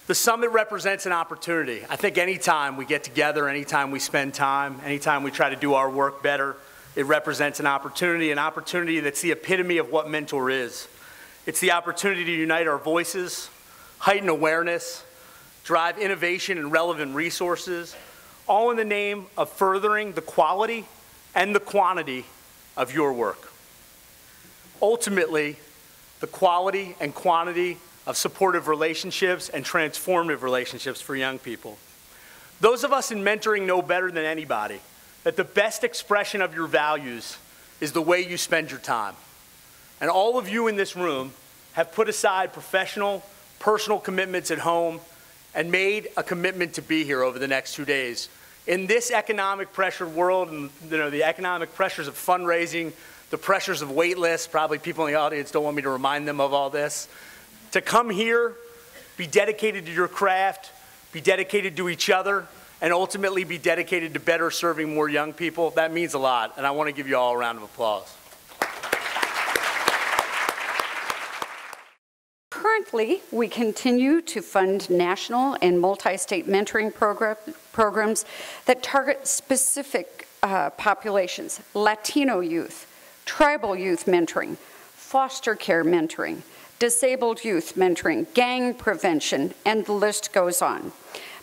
The summit represents an opportunity. I think anytime we get together, anytime we spend time, anytime we try to do our work better, it represents an opportunity that's the epitome of what Mentor is. It's the opportunity to unite our voices, heighten awareness, drive innovation and relevant resources, all in the name of furthering the quality and the quantity of your work. Ultimately, the quality and quantity of supportive relationships and transformative relationships for young people. Those of us in mentoring know better than anybody that the best expression of your values is the way you spend your time. And all of you in this room have put aside professional, personal commitments at home and made a commitment to be here over the next 2 days. In this economic pressured world, and the economic pressures of fundraising, the pressures of wait lists, probably people in the audience don't want me to remind them of all this, to come here, be dedicated to your craft, be dedicated to each other, and ultimately be dedicated to better serving more young people, that means a lot, and I want to give you all a round of applause. Currently, we continue to fund national and multi-state mentoring programs that target specific populations: Latino youth, tribal youth mentoring, foster care mentoring, disabled youth mentoring, gang prevention, and the list goes on.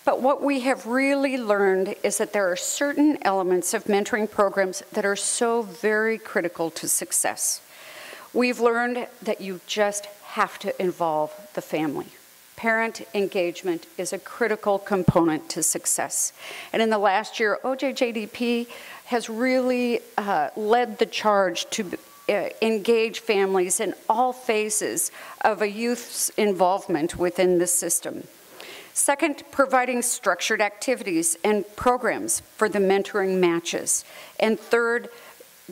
But what we have really learned is that there are certain elements of mentoring programs that are so very critical to success. We've learned that you just have to involve the family. Parent engagement is a critical component to success. And in the last year, OJJDP has really led the charge to engage families in all phases of a youth's involvement within the system. Second, providing structured activities and programs for the mentoring matches. And third,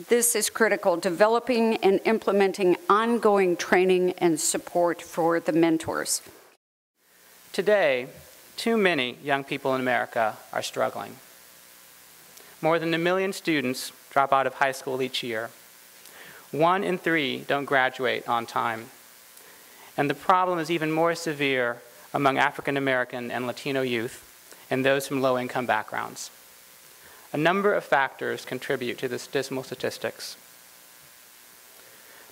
this is critical, developing and implementing ongoing training and support for the mentors. Today, too many young people in America are struggling. More than 1 million students drop out of high school each year. 1 in 3 don't graduate on time. And the problem is even more severe among African American and Latino youth and those from low-income backgrounds. A number of factors contribute to this dismal statistics.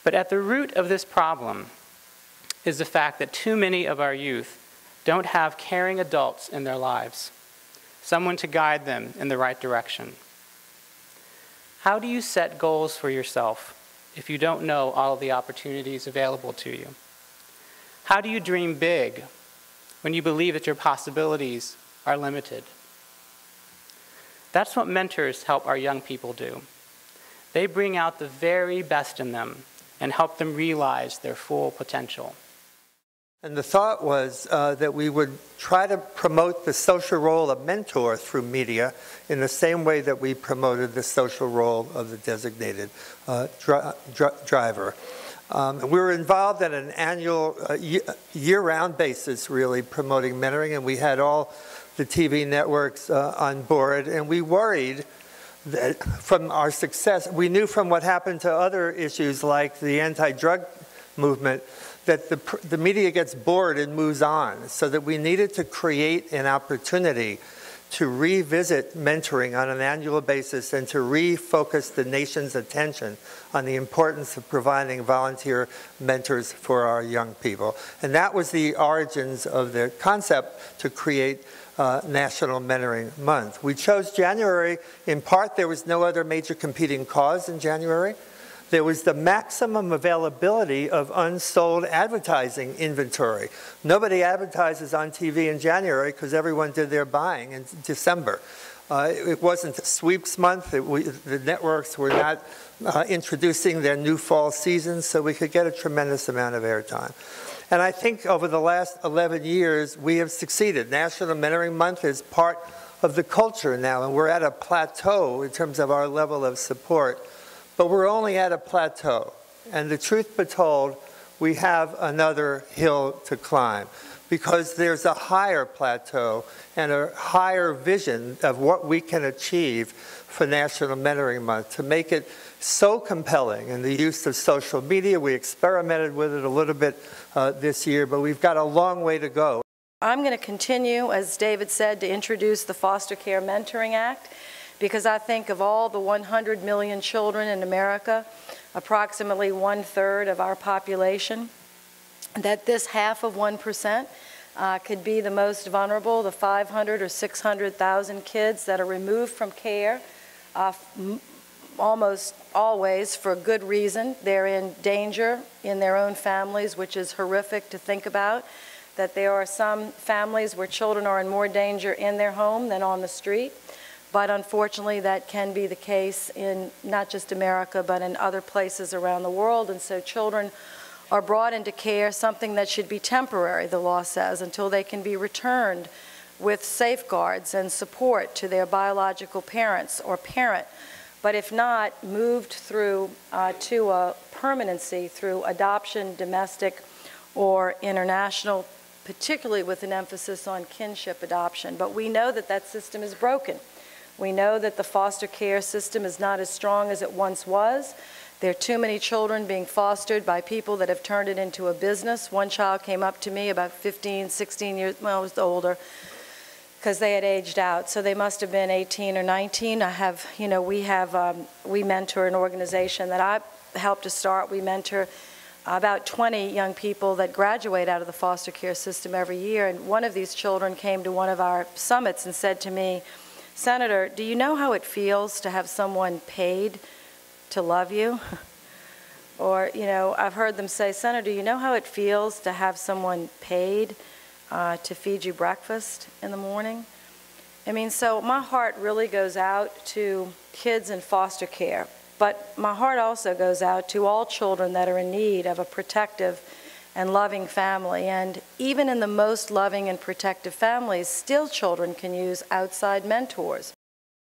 But at the root of this problem is the fact that too many of our youth don't have caring adults in their lives, someone to guide them in the right direction. How do you set goals for yourself if you don't know all of the opportunities available to you? How do you dream big when you believe that your possibilities are limited? That's what mentors help our young people do. They bring out the very best in them and help them realize their full potential. And the thought was that we would try to promote the social role of mentor through media in the same way that we promoted the social role of the designated driver. We were involved at an annual, year-round basis, really, promoting mentoring, and we had all the TV networks on board, and we worried that from our success, we knew from what happened to other issues like the anti-drug movement, that the media gets bored and moves on, so that we needed to create an opportunity to revisit mentoring on an annual basis and to refocus the nation's attention on the importance of providing volunteer mentors for our young people. And that was the origins of the concept to create National Mentoring Month. We chose January, in part there was no other major competing cause in January. There was the maximum availability of unsold advertising inventory. Nobody advertises on TV in January because everyone did their buying in December. It wasn't a sweeps month. The networks were not introducing their new fall seasons, so we could get a tremendous amount of airtime. And I think over the last 11 years, we have succeeded. National Mentoring Month is part of the culture now, and we're at a plateau in terms of our level of support. But we're only at a plateau. And the truth be told, we have another hill to climb, because there's a higher plateau and a higher vision of what we can achieve for National Mentoring Month to make it so compelling in the use of social media. We experimented with it a little bit this year, but we've got a long way to go. I'm going to continue, as David said, to introduce the Foster Care Mentoring Act, because I think of all the 100 million children in America, approximately 1/3 of our population, that this 0.5% could be the most vulnerable, the 500 or 600,000 kids that are removed from care, almost always for good reason. They're in danger in their own families, which is horrific to think about, that there are some families where children are in more danger in their home than on the street. But unfortunately, that can be the case in not just America, but in other places around the world. And so children are brought into care, something that should be temporary, the law says, until they can be returned with safeguards and support to their biological parents or parent. But if not, moved through to a permanency through adoption, domestic, or international, particularly with an emphasis on kinship adoption. But we know that that system is broken. We know that the foster care system is not as strong as it once was. There are too many children being fostered by people that have turned it into a business. One child came up to me about 15, 16 years, well, I was older, because they had aged out. So they must have been 18 or 19. We mentor an organization that I helped to start. We mentor about 20 young people that graduate out of the foster care system every year. And one of these children came to one of our summits and said to me, "Senator, do you know how it feels to have someone paid to love you?" Or, I've heard them say, "Senator, do you know how it feels to have someone paid to feed you breakfast in the morning?" I mean, so my heart really goes out to kids in foster care, but my heart also goes out to all children that are in need of a protective and loving family. And even in the most loving and protective families, still children can use outside mentors.